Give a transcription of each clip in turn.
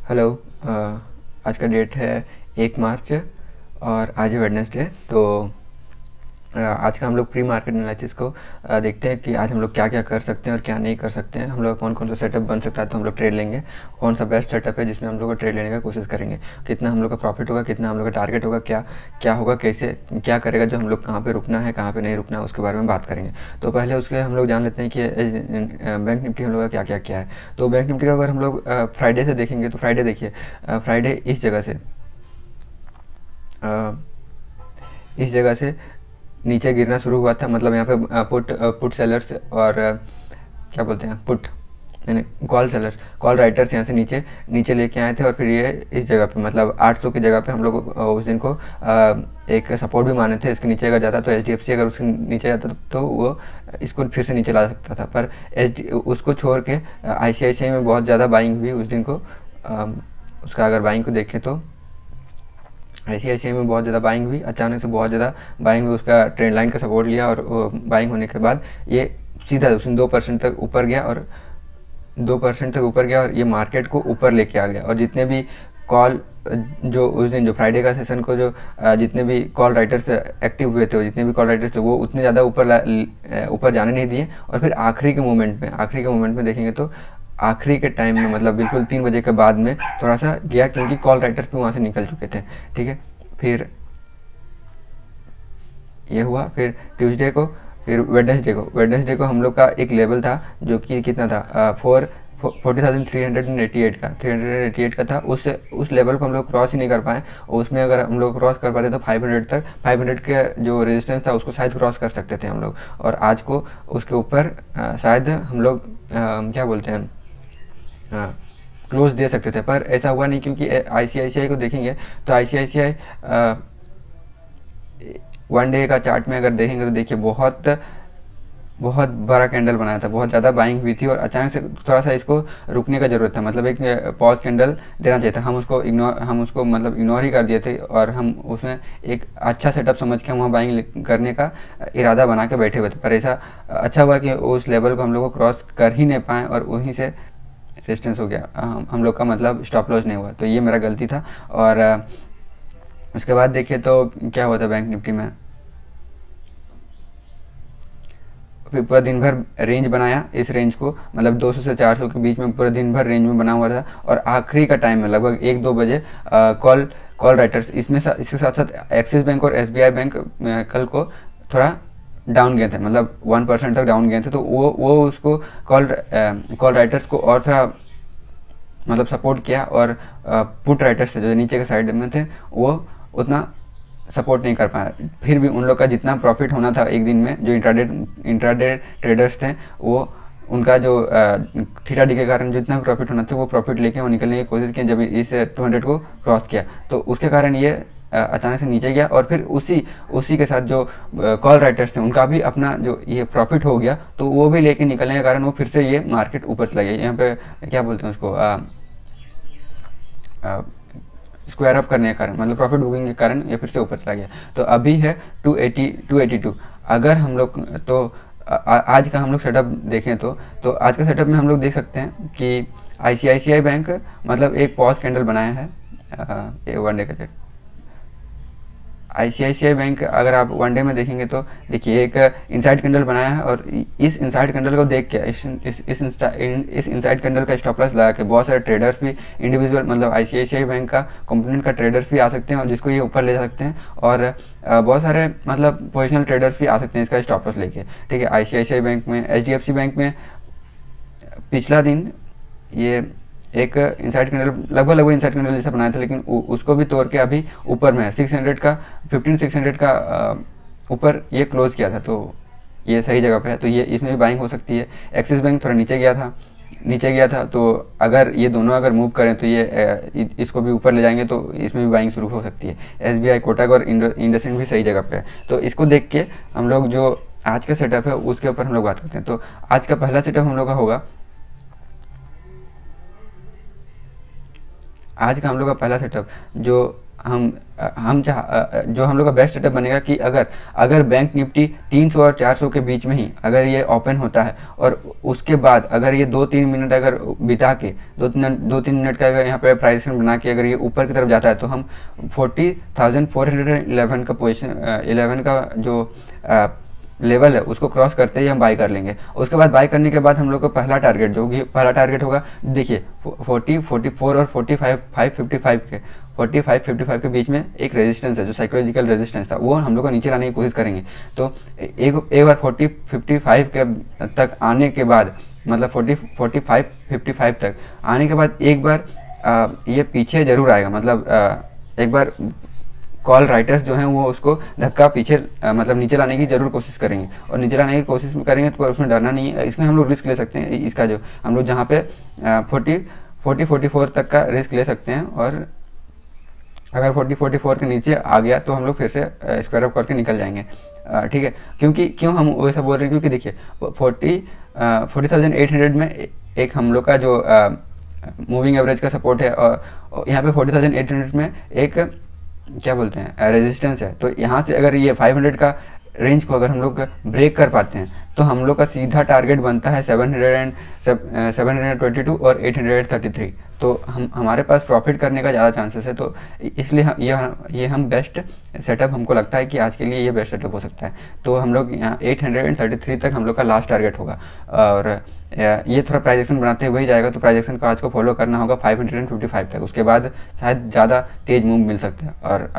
Hello. अ, आज का date है 1 मार्च और आज है वेडनेसडे। तो आज का हम लोग प्री मार्केट एनालिसिस को देखते हैं कि आज हम लोग क्या क्या कर सकते हैं और क्या नहीं कर सकते हैं। हम लोग कौन कौन सा सेटअप बन सकता है तो हम लोग ट्रेड लेंगे, कौन सा बेस्ट सेटअप है जिसमें हम लोग को ट्रेड लेने का कोशिश करेंगे, कितना हम लोग का प्रॉफिट होगा, कितना हम लोग का टारगेट होगा, क्या क्या होगा, कैसे क्या करेगा, जो हम लोग कहाँ पे रुकना है कहाँ पे नहीं रुकना है उसके बारे में बात करेंगे। तो पहले उसके हम लोग जान लेते हैं कि बैंक निफ्टी हम लोग का क्या क्या क्या है। तो बैंक निफ्टी का अगर हम लोग फ्राइडे से देखेंगे तो फ्राइडे देखिए, फ्राइडे इस जगह से नीचे गिरना शुरू हुआ था। मतलब यहाँ पे पुट सेलर्स और क्या बोलते हैं, पुट नहीं कॉल सेलर्स, कॉल राइटर्स यहाँ से नीचे नीचे लेके आए थे और फिर ये इस जगह पे मतलब 800 की जगह पे हम लोग उस दिन को एक सपोर्ट भी माने थे। इसके नीचे अगर जाता तो HDFC अगर उसके नीचे जाता तो वो इसको फिर से नीचे ला सकता था, पर उसको छोड़ के ICICI में बहुत ज़्यादा बाइंग हुई उस दिन को। उसका अगर बाइंग को देखें तो ICICI में बहुत ज़्यादा बाइंग हुई, अचानक से बहुत ज़्यादा बाइंग हुई, उसका ट्रेंड लाइन का सपोर्ट लिया और बाइंग होने के बाद ये सीधा उसने 2% तक ऊपर गया और 2% तक ऊपर गया और ये मार्केट को ऊपर लेके आ गया। और जितने भी कॉल जो उस दिन जो फ्राइडे का सेशन को जो जितने भी कॉल राइटर्स एक्टिव हुए थे, जितने भी कॉल राइटर्स थे वो उतने ज़्यादा ऊपर जाने नहीं दिए। और फिर आखिरी के मोमेंट में देखेंगे तो आखिरी के टाइम में मतलब बिल्कुल 3 बजे के बाद में थोड़ा सा गया, क्योंकि कॉल राइटर्स भी वहाँ से निकल चुके थे। ठीक है, फिर ये हुआ। फिर ट्यूसडे को, फिर वेडनेसडे को हम लोग का एक लेवल था जो कि कितना था, 388 का था। उस लेवल को हम लोग क्रॉस ही नहीं कर पाए। उसमें अगर हम लोग क्रॉस कर पाते तो 500 के जो रेजिस्टेंस था उसको शायद क्रॉस कर सकते थे हम लोग, और आज को उसके ऊपर शायद हम लोग क्या बोलते हैं, क्लोज दे सकते थे, पर ऐसा हुआ नहीं। क्योंकि ICICI को देखेंगे तो ICICI 1 डे का चार्ट में अगर देखेंगे तो देखिए बहुत बहुत बड़ा कैंडल बनाया था, बहुत ज़्यादा बाइंग हुई थी और अचानक से थोड़ा सा इसको रुकने का ज़रूरत था। मतलब एक पॉज कैंडल देना चाहिए था। हम उसको मतलब इग्नोर ही कर दिए थे और हम उसमें एक अच्छा सेटअप समझ के हम वहाँ बाइंग करने का इरादा बना के बैठे हुए थे। पर ऐसा अच्छा हुआ कि उस लेवल को हम लोग को क्रॉस कर ही नहीं पाए और वहीं से रेजिस्टेंस हो गया, हम लोग का मतलब स्टॉप लॉस नहीं हुआ। तो ये मेरा गलती था। और उसके बाद देखिए तो क्या हुआ था बैंक निफ्टी में, फिर पूरा दिन भर रेंज बनाया। इस रेंज को मतलब 200 से 400 के बीच में पूरा दिन भर रेंज में बना हुआ था। और आखिरी का टाइम में लगभग 1-2 बजे कॉल राइटर्स इसके साथ साथ एक्सिस बैंक और SBI बैंक कल को थोड़ा डाउन गए थे, मतलब 1% तक डाउन गए थे। तो वो उसको कॉल राइटर्स को और थोड़ा मतलब सपोर्ट किया, और पुट राइटर्स जो नीचे के साइड में थे वो उतना सपोर्ट नहीं कर पाया। फिर भी उन लोग का जितना प्रॉफिट होना था एक दिन में, जो इंट्राडे ट्रेडर्स थे वो उनका जो थीटा डी के कारण जितना प्रॉफिट होना था वो प्रॉफिट लेके वो निकलने की कोशिश की। जब इस 200 को क्रॉस किया तो उसके कारण ये अचानक से नीचे गया। और फिर उसी के साथ जो कॉल राइटर्स थे उनका भी अपना जो ये प्रॉफिट हो गया, तो वो भी लेके निकलने के कारण वो फिर से ये मार्केट ऊपर चला गया। यहाँ पे क्या बोलते हैं उसको, स्क्वायर अप करने के कारण मतलब प्रॉफिट बुकिंग के कारण ये फिर से ऊपर चला गया। तो अभी है 282। अगर हम लोग तो आज का हम लोग सेटअप देखें तो आज का सेटअप में हम लोग देख सकते हैं कि ICICI बैंक मतलब एक पॉज कैंडल बनाया है, 1 डे का चार्ट। ICICI बैंक अगर आप 1 डे में देखेंगे तो देखिए एक इनसाइड कैंडल बनाया है, और इस इनसाइड कैंडल को देख के इस इनसाइड कैंडल का स्टॉप लॉस लगा के बहुत सारे ट्रेडर्स भी इंडिविजुअल मतलब ICICI बैंक का कंपोनेंट का ट्रेडर्स भी आ सकते हैं और जिसको ये ऊपर ले जा सकते हैं। और बहुत सारे मतलब पोजिशनल ट्रेडर्स भी आ सकते हैं इसका स्टॉप लॉस लेके। ठीक है, ICICI बैंक में, HDFC बैंक में पिछला दिन ये एक इनसाइड कैंडल लगभग इनसाइड कैंडल जैसा बनाया था, लेकिन उसको भी तोड़ के अभी ऊपर में है 15,600 का ऊपर ये क्लोज किया था। तो ये सही जगह पे है, तो ये इसमें भी बाइंग हो सकती है। एक्सिस बैंक थोड़ा नीचे गया था तो अगर ये दोनों अगर मूव करें तो ये इसको भी ऊपर ले जाएंगे, तो इसमें भी बाइंग शुरू हो सकती है। SBI, कोटक और इंडसइंड भी सही जगह पे है। तो इसको देख के हम लोग जो आज का सेटअप है उसके ऊपर हम लोग बात करते हैं। तो आज का पहला सेटअप हम लोग का होगा आज का हम लोग का पहला सेटअप जो जो हम लोग का बेस्ट सेटअप बनेगा कि अगर बैंक निफ्टी 300 और 400 के बीच में ही अगर ये ओपन होता है और उसके बाद अगर ये 2-3 मिनट अगर बिता के 2-3 मिनट का अगर यहाँ पे प्राइस एक्शन बना के अगर ये ऊपर की तरफ जाता है तो हम 40,411 का पोजीशन 11 का जो लेवल है उसको क्रॉस करते ही हम बाई कर लेंगे। उसके बाद बाई करने के बाद हम लोग का पहला टारगेट जो कि पहला टारगेट होगा, देखिए 40, 44 और 45, 555 के 45, 55 के बीच में एक रेजिस्टेंस है जो साइकोलॉजिकल रेजिस्टेंस था, वो हम लोग को नीचे लाने की कोशिश करेंगे। तो एक बार 40, 55 के तक आने के बाद मतलब 40, 45, 55 तक आने के बाद एक बार ये पीछे ज़रूर आएगा, मतलब एक बार कॉल राइटर्स जो हैं वो उसको धक्का पीछे मतलब नीचे लाने की जरूर कोशिश करेंगे, और नीचे लाने की कोशिश करेंगे तो उसमें डरना नहीं है। इसमें हम लोग रिस्क ले सकते हैं, इसका जो हम लोग जहाँ पे 44 तक का रिस्क ले सकते हैं, और अगर 44 के नीचे आ गया तो हम लोग फिर से स्क्वायर अप करके निकल जाएंगे। ठीक है, क्यों हम वैसा बोल रहे हैं, क्योंकि देखिए 40,800 में एक हम लोग का जो मूविंग एवरेज का सपोर्ट है, और यहाँ पे 40,800 में एक क्या बोलते हैं रेजिस्टेंस है। तो यहाँ से अगर ये 500 का रेंज को अगर हम लोग ब्रेक कर पाते हैं तो हम लोग का सीधा टारगेट बनता है 722 और 833। तो हमारे पास प्रॉफिट करने का ज़्यादा चांसेस है। तो इसलिए ये हम बेस्ट सेटअप हमको लगता है कि आज के लिए ये बेस्ट सेटअप हो सकता है। तो हम लोग यहाँ 833 तक हम लोग का लास्ट टारगेट होगा, और ये थोड़ा प्राइजेक्शन बनाते हुए ही जाएगा। तो प्राइजेक्शन को आज को फॉलो करना होगा 555 तक, उसके बाद शायद ज़्यादा तेज मूव मिल सकता है। और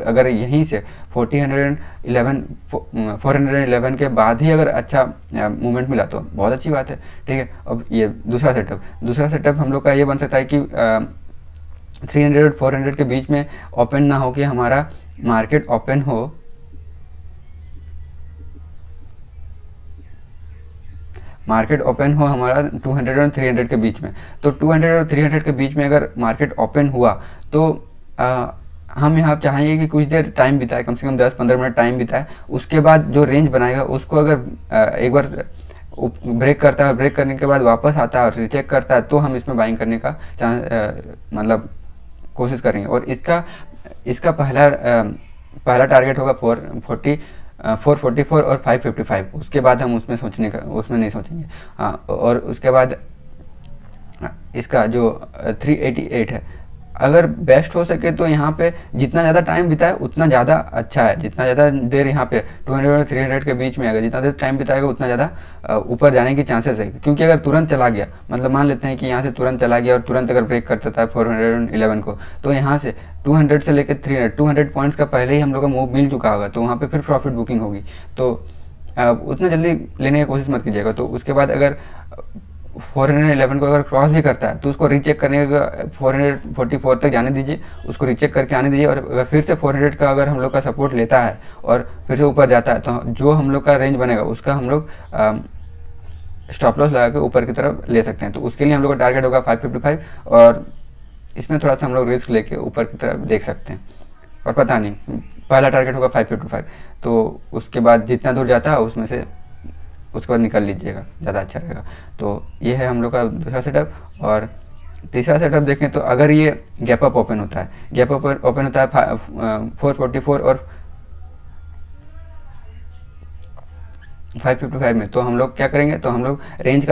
अगर यहीं से 411 के बाद ही अगर अच्छा मूवमेंट मिला तो बहुत अच्छी बात है। ठीक है, अब ये दूसरा सेटअप हम लोग का ये बन सकता है कि 300 और 400 के बीच में ओपन ना हो, कि हमारा मार्केट ओपन हो हमारा 200 और 300 के बीच में। तो 200 और 300 के बीच में अगर मार्केट ओपन हुआ तो हम यहाँ चाहेंगे कि कुछ देर टाइम बिताए, कम से कम 10-15 मिनट टाइम बिताए। उसके बाद जो रेंज बनाएगा उसको अगर एक बार ब्रेक करता है, ब्रेक करने के बाद वापस आता है और रिचेक करता है, तो हम इसमें बाइंग करने का मतलब कोशिश करेंगे। और इसका पहला टारगेट होगा 444 और 555। उसके बाद हम उसमें नहीं सोचेंगे। हाँ, और उसके बाद इसका जो 388 है, अगर बेस्ट हो सके तो यहाँ पे जितना ज़्यादा टाइम बिताए उतना ज़्यादा अच्छा है। जितना ज़्यादा देर यहाँ पे 200 और 300 के बीच में अगर जितना देर टाइम बिताएगा उतना ज़्यादा ऊपर जाने की चांसेस है। क्योंकि अगर तुरंत चला गया, मतलब मान लेते हैं कि यहाँ से तुरंत चला गया और तुरंत अगर ब्रेक कर सकता है 411 को, तो यहाँ से 200 से लेकर 200 पॉइंट्स का पहले ही हम लोग का मूव मिल चुका होगा, तो वहाँ पर फिर प्रॉफिट बुकिंग होगी। तो उतना जल्दी लेने की कोशिश मत कीजिएगा। तो उसके बाद अगर 411 को अगर क्रॉस भी करता है तो उसको रीचेक करने का 444 तक जाने दीजिए, उसको रीचेक करके आने दीजिए। और अगर फिर से 400 का अगर हम लोग का सपोर्ट लेता है और फिर से ऊपर जाता है तो जो हम लोग का रेंज बनेगा उसका हम लोग स्टॉप लॉस लगा के ऊपर की तरफ ले सकते हैं। तो उसके लिए हम लोग का टारगेट होगा 555, और इसमें थोड़ा सा हम लोग रिस्क लेके ऊपर की तरफ देख सकते हैं। और पता नहीं, पहला टारगेट होगा 555, तो उसके बाद जितना दूर जाता है उसमें से उसके बाद निकल लीजिएगा, ज़्यादा अच्छा रहेगा। तो ये है हम लोग का दूसरा सेटअप। और तीसरा सेटअप देखें तो अगर ये गैप अप ओपन होता है, 444 और 555 में, तो हम लोग क्या करेंगे, तो हम लोग रेंज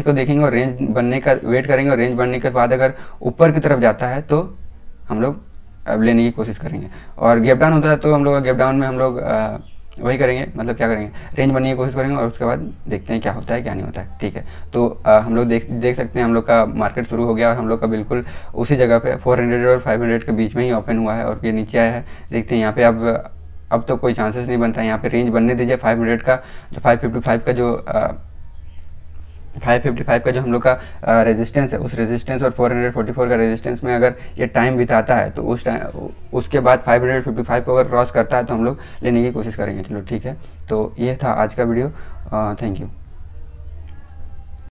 को देखेंगे और रेंज बनने का वेट करेंगे। और रेंज बनने के बाद अगर ऊपर की तरफ जाता है तो हम लोग अब लेने की कोशिश करेंगे। और गैप डाउन होता है तो हम लोग गैप डाउन में हम लोग वही करेंगे, मतलब क्या करेंगे, रेंज बनने की कोशिश करेंगे और उसके बाद देखते हैं क्या होता है क्या नहीं होता है। ठीक है, तो हम लोग देख सकते हैं हम लोग का मार्केट शुरू हो गया और हम लोग का बिल्कुल उसी जगह पे 400 और 500 के बीच में ही ओपन हुआ है और ये नीचे आया है। देखते हैं यहाँ पे अब तो कोई चांसेस नहीं बनता है। यहाँ पे रेंज बनने दीजिए 500 का, जो 555 का जो हम लोग का रेजिस्टेंस है, उस रेजिस्टेंस और 444 का रेजिस्टेंस में अगर ये टाइम बिताता है तो उसके बाद 555 को अगर क्रॉस करता है तो हम लोग लेने की कोशिश करेंगे। चलो ठीक है, तो ये था आज का वीडियो। Thank you.